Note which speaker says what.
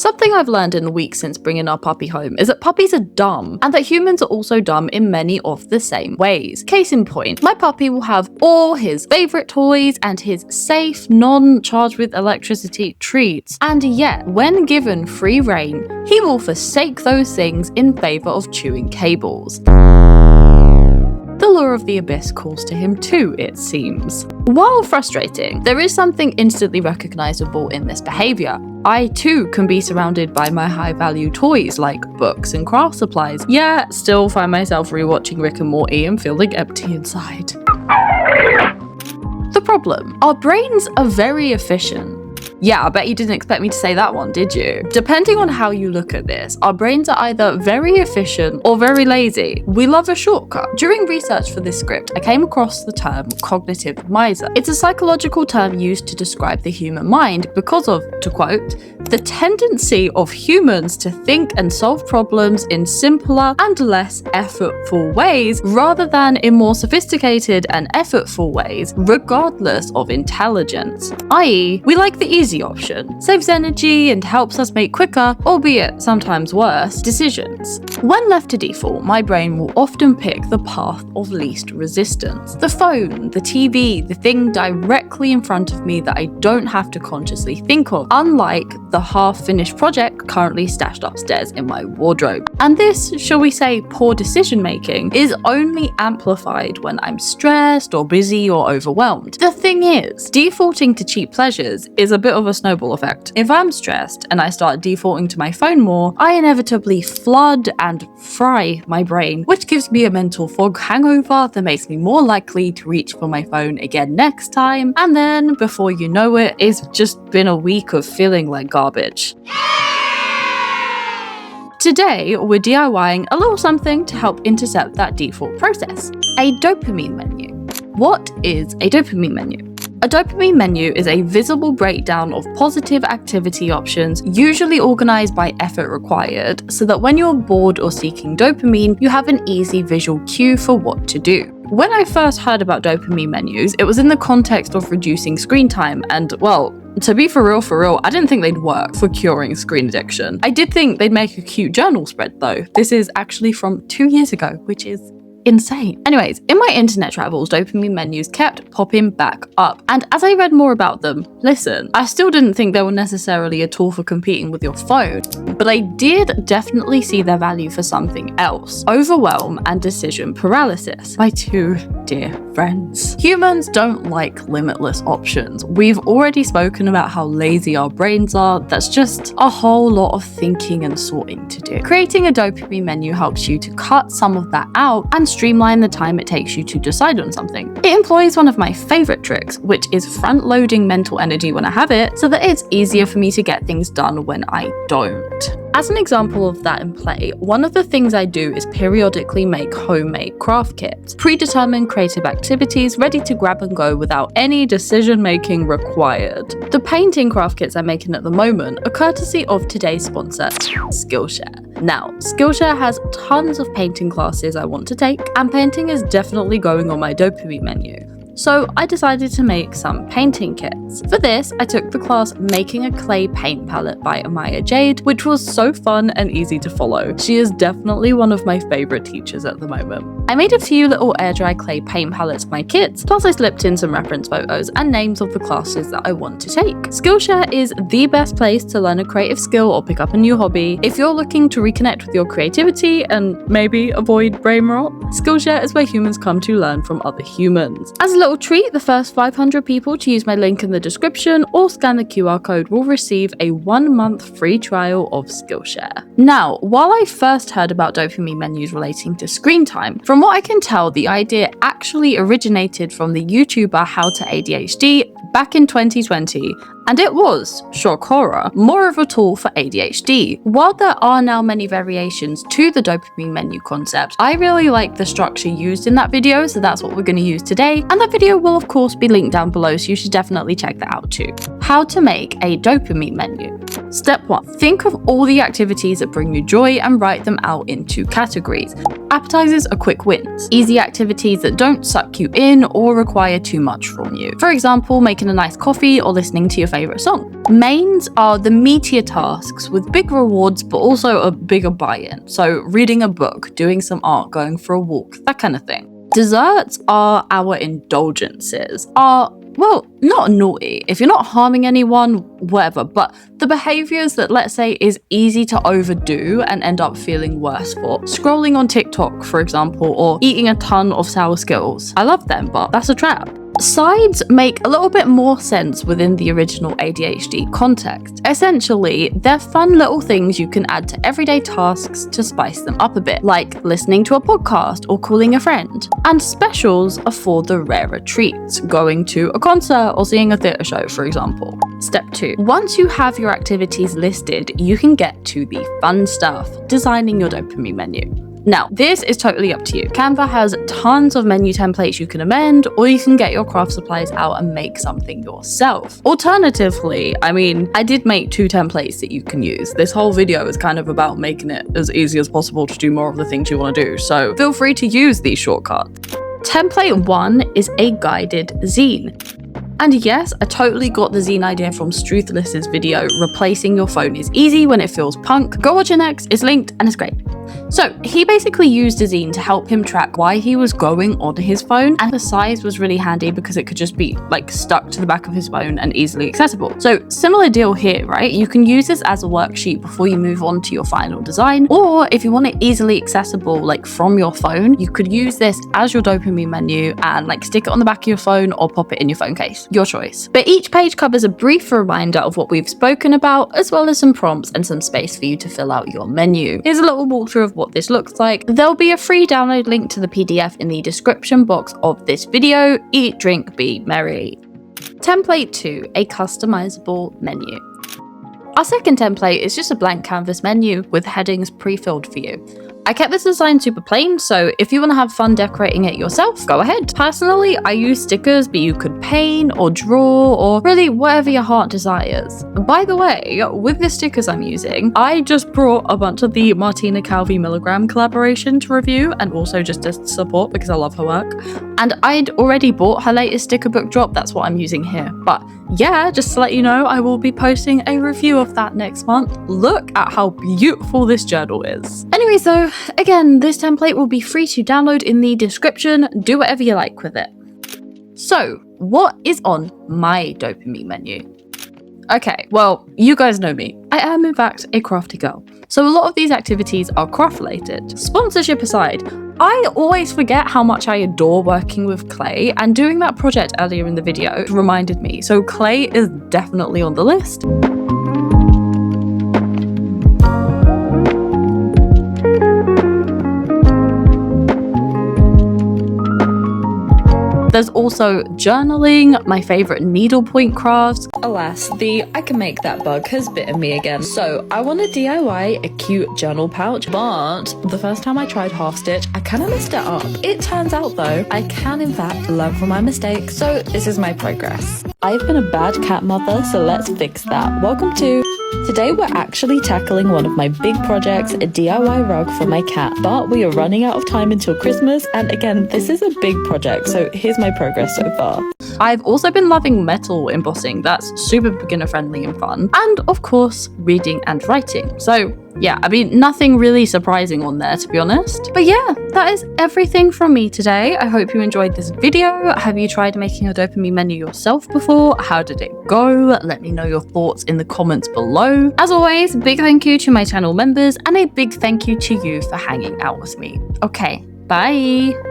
Speaker 1: Something I've learned in the weeks since bringing our puppy home is that puppies are dumb, and that humans are also dumb in many of the same ways. Case in point, my puppy will have all his favorite toys and his safe, non-charged with electricity treats, and yet, when given free rein, he will forsake those things in favor of chewing cables. The law of the abyss calls to him too, it seems. While frustrating, there is something instantly recognizable in this behavior. I too can be surrounded by my high-value toys like books and craft supplies, yet still find myself rewatching Rick and Morty and feeling empty inside. The problem: our brains are very efficient. Yeah, I bet you didn't expect me to say that one, did you? Depending on how you look at this, our brains are either very efficient or very lazy. We love a shortcut. During research for this script, I came across the term cognitive miser. It's a psychological term used to describe the human mind because of, to quote, the tendency of humans to think and solve problems in simpler and less effortful ways rather than in more sophisticated and effortful ways, regardless of intelligence. I.e., we like the easy option, saves energy and helps us make quicker, albeit sometimes worse, decisions. When left to default, my brain will often pick the path of least resistance. The phone, the TV, the thing directly in front of me that I don't have to consciously think of, unlike the half-finished project currently stashed upstairs in my wardrobe. And this, shall we say, poor decision making is only amplified when I'm stressed or busy or overwhelmed. The thing is, defaulting to cheap pleasures is a bit of a snowball effect. If I'm stressed and I start defaulting to my phone more, I inevitably flood and fry my brain, which gives me a mental fog hangover that makes me more likely to reach for my phone again next time, and then before you know it, it's just been a week of feeling like garbage. Today, we're DIYing a little something to help intercept that default process: a dopamine menu. What is a dopamine menu? A dopamine menu is a visible breakdown of positive activity options, usually organized by effort required, so that when you're bored or seeking dopamine, you have an easy visual cue for what to do. When I first heard about dopamine menus, it was in the context of reducing screen time, and well, to be for real, I didn't think they'd work for curing screen addiction. I did think they'd make a cute journal spread though. This is actually from 2 years ago, which is insane. Anyways, in my internet travels, dopamine menus kept popping back up, and as I read more about them, listen, I still didn't think they were necessarily a tool for competing with your phone, but I did definitely see their value for something else: overwhelm and decision paralysis. My two dear friends. Humans don't like limitless options. We've already spoken about how lazy our brains are. That's just a whole lot of thinking and sorting to do. Creating a dopamine menu helps you to cut some of that out and streamline the time it takes you to decide on something. It employs one of my favorite tricks, which is front-loading mental energy when I have it, so that it's easier for me to get things done when I don't. As an example of that in play, one of the things I do is periodically make homemade craft kits, predetermined creative activities ready to grab and go without any decision-making required. The painting craft kits I'm making at the moment are courtesy of today's sponsor, Skillshare. Now, Skillshare has tons of painting classes I want to take, and painting is definitely going on my dopamine menu. So I decided to make some painting kits. For this, I took the class Making a Clay Paint Palette by Amaya Jade, which was so fun and easy to follow. She is definitely one of my favorite teachers at the moment. I made a few little air dry clay paint palettes for my kits, plus I slipped in some reference photos and names of the classes that I want to take. Skillshare is the best place to learn a creative skill or pick up a new hobby. If you're looking to reconnect with your creativity and maybe avoid brain rot, Skillshare is where humans come to learn from other humans. As a little treat, the first 500 people to use my link in the description or scan the QR code will receive a 1-month free trial of Skillshare. Now, while I first heard about dopamine menus relating to screen time, from what I can tell, the idea actually originated from the YouTuber How to ADHD back in 2020, and it was, shock horror, more of a tool for ADHD. While there are now many variations to the dopamine menu concept, I really like the structure used in that video, so that's what we're going to use today, and that video will of course be linked down below, so you should definitely check that out too. How to make a dopamine menu. Step 1. Think of all the activities that bring you joy and write them out into categories. Appetizers are quick wins, easy activities that don't suck you in or require too much from you. For example, making a nice coffee or listening to your favorite favourite song. Mains are the meatier tasks with big rewards but also a bigger buy-in. So reading a book, doing some art, going for a walk, that kind of thing. Desserts are our indulgences, well, not naughty. If you're not harming anyone, whatever, but the behaviors that, let's say, is easy to overdo and end up feeling worse for. Scrolling on TikTok, for example, or eating a ton of sour Skittles. I love them, but that's a trap. Sides make a little bit more sense within the original ADHD context. Essentially, they're fun little things you can add to everyday tasks to spice them up a bit, like listening to a podcast or calling a friend. And specials are for the rarer treats, going to a concert or seeing a theatre show, for example. Step 2. Once you have your activities listed, you can get to the fun stuff, designing your dopamine menu. Now, this is totally up to you. Canva has tons of menu templates you can amend, or you can get your craft supplies out and make something yourself. Alternatively, I did make 2 templates that you can use. This whole video is kind of about making it as easy as possible to do more of the things you want to do, so feel free to use these shortcuts. Template 1 is a guided zine. And yes, I totally got the zine idea from Struthless's video, replacing your phone is easy when it feels punk. Go watch it next, it's linked and it's great. So he basically used a zine to help him track why he was going on his phone, and the size was really handy because it could just be stuck to the back of his phone and easily accessible. So similar deal here, right? You can use this as a worksheet before you move on to your final design, or if you want it easily accessible from your phone, you could use this as your dopamine menu and stick it on the back of your phone or pop it in your phone case. Your choice. But each page covers a brief reminder of what we've spoken about, as well as some prompts and some space for you to fill out your menu. Here's a little walkthrough of what this looks like. There'll be a free download link to the PDF in the description box of this video. Eat, drink, be merry. Template 2, a customizable menu. Our second template is just a blank canvas menu with headings pre-filled for you. I kept this design super plain, so if you want to have fun decorating it yourself, go ahead. Personally, I use stickers, but you could paint or draw or really whatever your heart desires. By the way, with the stickers I'm using, I just brought a bunch of the Martina Calvi Milligram collaboration to review and also just to support because I love her work. And I'd already bought her latest sticker book drop, that's what I'm using here. But yeah, just to let you know, I will be posting a review of that next month. Look at how beautiful this journal is. Anyway, so again, this template will be free to download in the description. Do whatever you like with it. So, what is on my dopamine menu? Okay, well, you guys know me. I am in fact a crafty girl. So a lot of these activities are craft related. Sponsorship aside, I always forget how much I adore working with clay, and doing that project earlier in the video reminded me. So clay is definitely on the list. There's also journaling, my favourite needlepoint crafts. Alas, the I can make that bug has bitten me again. So I want to DIY a cute journal pouch, but the first time I tried half stitch, I kind of messed it up. It turns out though, I can in fact learn from my mistakes. So this is my progress. I've been a bad cat mother, so let's fix that. Welcome to... Today we're actually tackling one of my big projects, a DIY rug for my cat, but we are running out of time until Christmas, and again, this is a big project, so here's my progress so far. I've also been loving metal embossing, that's super beginner friendly and fun, and of course, reading and writing. So yeah, nothing really surprising on there, to be honest. But yeah, that is everything from me today. I hope you enjoyed this video. Have you tried making a dopamine menu yourself before? How did it go? Let me know your thoughts in the comments below. As always, big thank you to my channel members, and a big thank you to you for hanging out with me. Okay, bye.